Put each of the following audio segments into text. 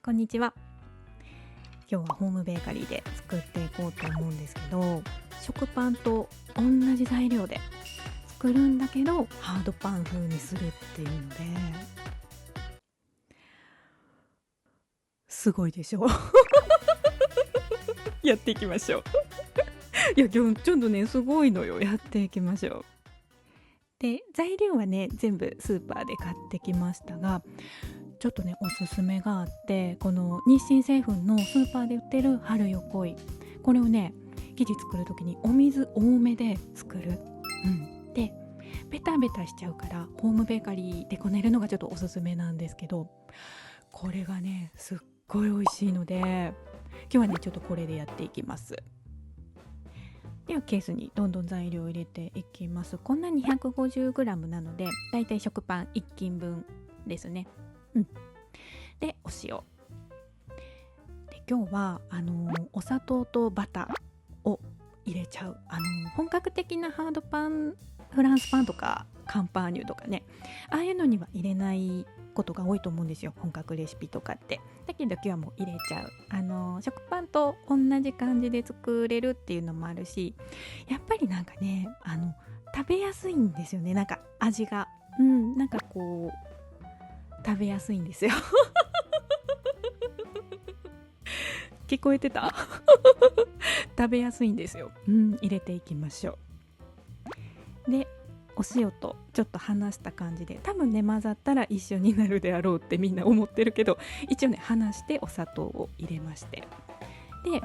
こんにちは。今日はホームベーカリーで作っていこうと思うんですけど、食パンと同じ材料で作るんだけどハードパン風にするっていうのですごいでしょやっていきましょういや今日ちょっとねすごいのよ。やっていきましょう。で材料はね全部スーパーで買ってきましたが、ちょっとねおすすめがあって、この日清製粉のスーパーで売ってる春よ来い、これをね生地作る時にお水多めで作る、でベタベタしちゃうからホームベーカリーでこねるのがちょっとおすすめなんですけど、これがねすっごい美味しいので今日はねちょっとこれでやっていきます。ではケースにどんどん材料を入れていきます。こんな 250g なのでだいたい食パン1斤分ですね。でお塩で、今日はお砂糖とバターを入れちゃう。本格的なハードパン、フランスパンとかカンパーニュとかね、ああいうのには入れないことが多いと思うんですよ、本格レシピとかって。だけど今日はもう入れちゃう。食パンと同じ感じで作れるっていうのもあるし、やっぱりなんかね食べやすいんですよね。なんか味がなんかこう食べやすいんですよ聞こえてた食べやすいんですよ。入れていきましょう。でお塩とちょっと離した感じで、多分ね混ざったら一緒になるであろうってみんな思ってるけど、一応ね離してお砂糖を入れまして、で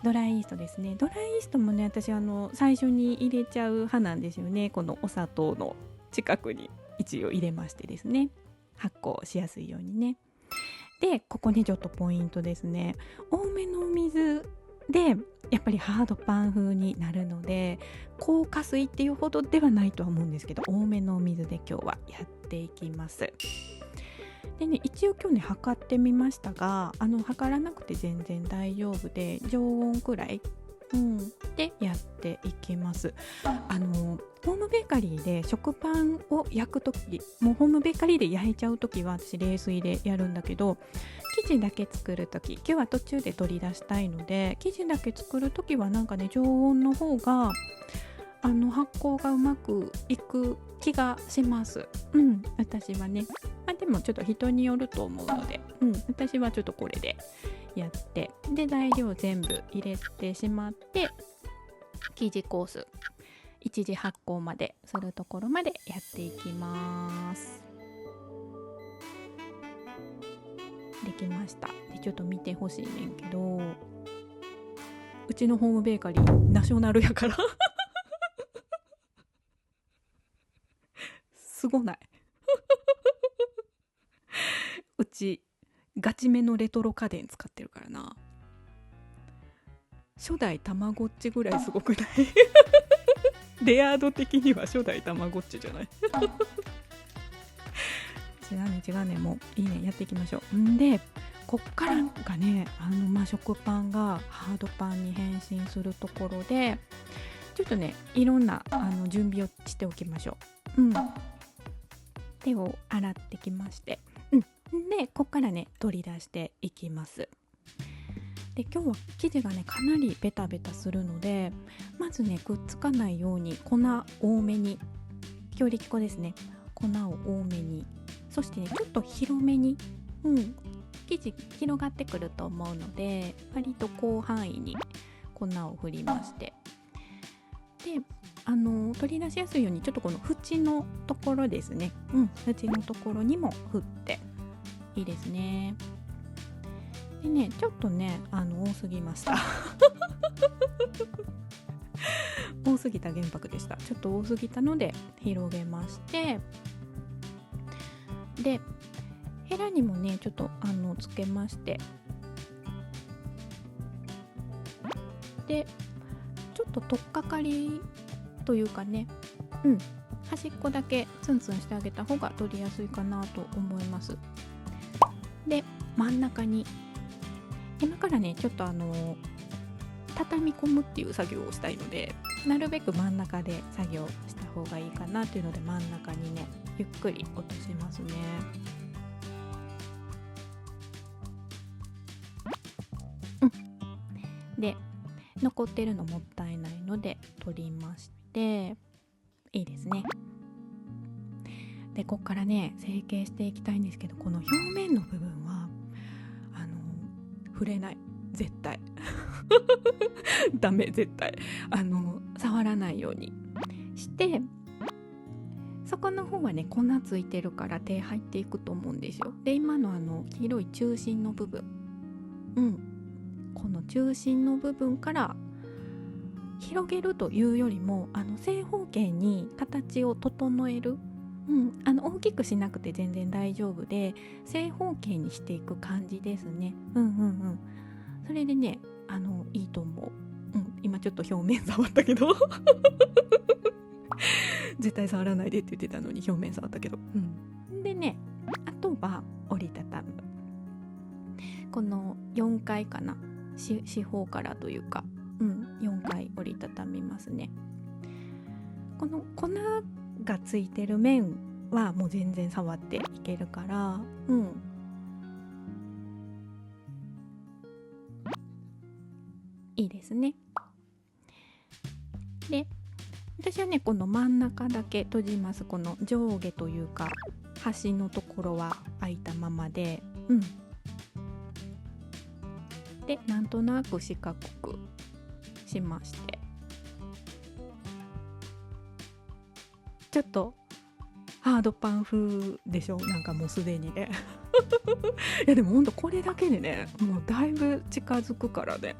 ドライイーストですね。ドライイーストもね私最初に入れちゃう派なんですよね。このお砂糖の近くに一応入れましてですね、発酵しやすいようにね。でここにちょっとポイントですね。多めのお水でやっぱりハードパン風になるので、高加水っていうほどではないとは思うんですけど、多めのお水で今日はやっていきます。でね、一応今日ね測ってみましたが、測らなくて全然大丈夫で、常温くらい、でやっていきます。ホームベーカリーで食パンを焼くとき、もうホームベーカリーで焼いちゃうときは私冷水でやるんだけど、生地だけ作るとき、今日は途中で取り出したいので生地だけ作るときはなんかね常温の方が発酵がうまくいく気がします。私はね、でもちょっと人によると思うので、私はちょっとこれでやって、で材料全部入れてしまって、生地コース一次発酵までするところまでやっていきます。できました。でちょっと見てほしいねんけど、うちのホームベーカリーナショナルやからすごないうちガチめのレトロ家電使ってるからな。初代たまごっちぐらいすごくないレア度的には初代たまごっちじゃない違うね、もういいね、やっていきましょう。でこっからがね食パンがハードパンに変身するところで、ちょっとねいろんな準備をしておきましょう。手を洗ってきまして、でこっからね取り出していきます。で今日は生地がねかなりベタベタするので、まずねくっつかないように粉多めに、強力粉ですね、粉を多めに、そしてねちょっと広めに、生地広がってくると思うので割と広範囲に粉を振りまして、で取り出しやすいようにちょっとこの縁のところですね、縁のところにも振っていいですね。でねちょっとね多すぎました多すぎた原白でした。ちょっと多すぎたので広げまして、でヘラにもねちょっとつけまして、でちょっと取っかかりというかね、端っこだけツンツンしてあげた方が取りやすいかなと思います。で真ん中に今からねちょっと畳み込むっていう作業をしたいので、なるべく真ん中で作業した方がいいかなっていうので、真ん中にねゆっくり落としますね。残ってるのもったいないので取りまして、いいですね。でここからね成形していきたいんですけど、この表面の部分は触れない、絶対ダメ、絶対触らないようにして、そこの方はね粉ついてるから手入っていくと思うんですよ。で今の黄色い中心の部分、この中心の部分から広げるというよりも正方形に形を整える、大きくしなくて全然大丈夫で、正方形にしていく感じですね。それでねいいと思う。今ちょっと表面触ったけど絶対触らないでって言ってたのに表面触ったけど、でね、あとは折りたたむ、この4回かな、四方からというか、4回折りたたみますね。この粉がついてる面はもう全然触っていけるから、いいですね。で私はねこの真ん中だけ閉じます。この上下というか端のところは開いたままで、でなんとなく四角くしまして、ちょっとハードパン風でしょ、なんかもうすでにねいやでもほんとこれだけでねもうだいぶ近づくからね。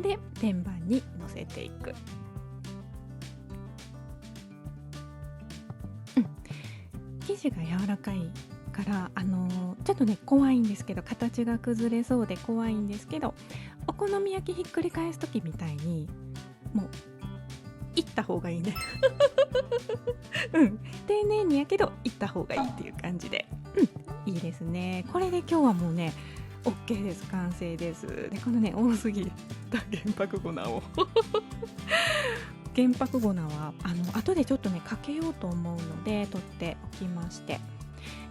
で天板に乗せていく。生地が柔らかいからちょっとね怖いんですけど、形が崩れそうで怖いんですけど、お好み焼きひっくり返す時みたいにもういった方がいいね丁寧にやけどいった方がいいっていう感じで、いいですね。これで今日はもうね OK です、完成です。でこのね多すぎた原白粉を原白粉は後でちょっとねかけようと思うので取っておきまして、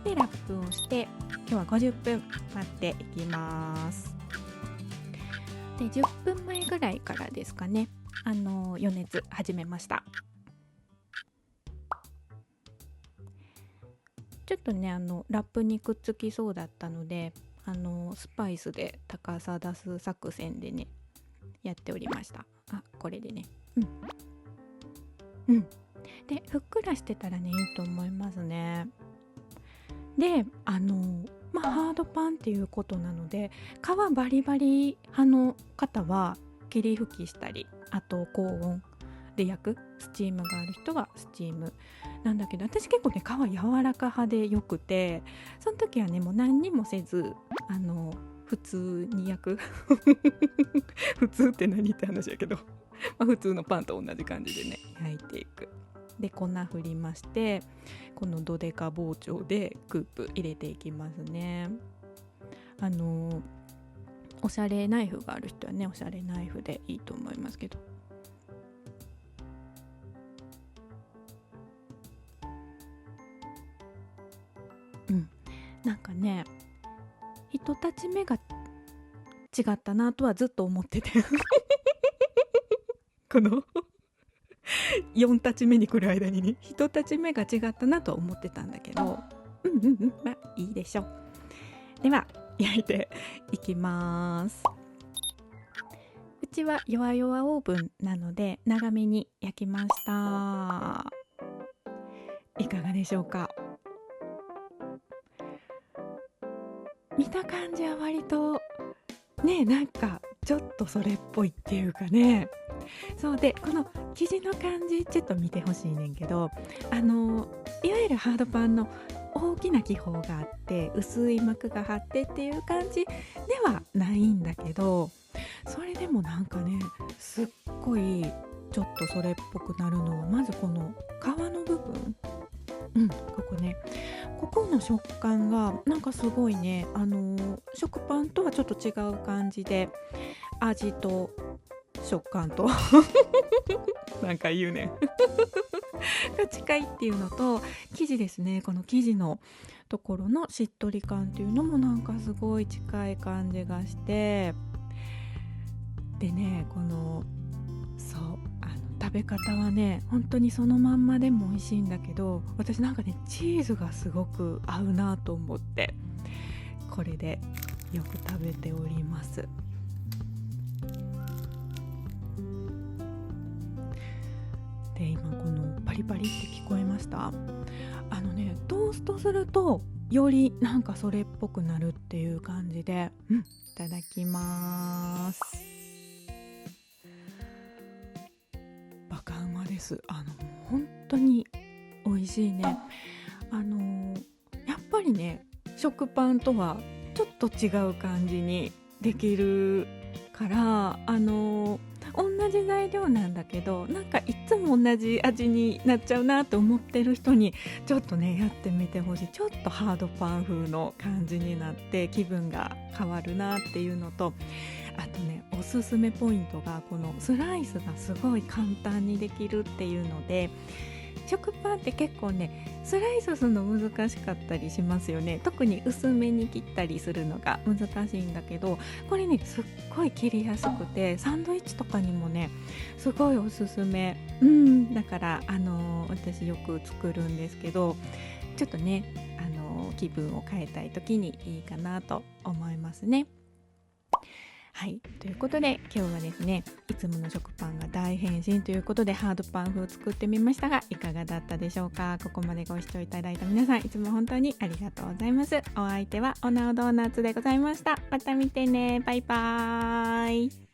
でラップをして今日は50分待っていきます。で10分前ぐらいからですかね予熱始めました。ちょっとねラップにくっつきそうだったのでスパイスで高さ出す作戦でねやっておりました。これでねでふっくらしてたらねいいと思いますね。でハードパンっていうことなので皮バリバリ派の方は霧吹きしたり、あと高温で焼くスチームがある人はスチームなんだけど、私結構ね皮柔らか派でよくて、その時はねもう何にもせず普通に焼く普通って何って話やけど普通のパンと同じ感じでね焼いていく。で粉振りまして、このドデカ包丁でクープ入れていきますね。おしゃれナイフがある人はねおしゃれナイフでいいと思いますけど、なんかね一立ち目が違ったなとはずっと思っててこの4立ち目に来る間にね1立ち目が違ったなとは思ってたんだけど、まあいいでしょう。では焼いていきます。うちは弱々オーブンなので長めに焼きました。いかがでしょうか。見た感じは割とねなんかちょっとそれっぽいっていうかね。そうでこの生地の感じちょっと見てほしいねんけど、いわゆるハードパンの大きな気泡があって薄い膜が張ってっていう感じではないんだけど、それでもなんかねすっごいちょっとそれっぽくなるのはまずこの皮の部分、ここね、ここの食感がなんかすごいね食パンとはちょっと違う感じで味と食感となんか言うねが近いっていうのと、生地ですね、この生地のところのしっとり感っていうのもなんかすごい近い感じがして、でねこの食べ方はね本当にそのまんまでも美味しいんだけど、私なんかねチーズがすごく合うなと思ってこれでよく食べております。で今このパリパリって聞こえました？トーストするとよりなんかそれっぽくなるっていう感じで、いただきます。バカうまです。もう本当に美味しいね。やっぱりね食パンとはちょっと違う感じにできるから同じ材料なんだけどなんかいつも同じ味になっちゃうなと思ってる人にちょっとねやってみてほしい。ちょっとハードパン風の感じになって気分が変わるなっていうのと、あとねおすすめポイントがこのスライスがすごい簡単にできるっていうので、食パンって結構ねスライスするの難しかったりしますよね。特に薄めに切ったりするのが難しいんだけど、これねすっごい切りやすくてサンドイッチとかにもねすごいおすすめ。だから私よく作るんですけど、ちょっとね気分を変えたい時にいいかなと思いますね。はい、ということで今日はですねいつもの食パンが大変身ということでハードパン風を作ってみましたがいかがだったでしょうか。ここまでご視聴いただいた皆さんいつも本当にありがとうございます。お相手はおなおドーナツでございました。また見てね。バイバーイ。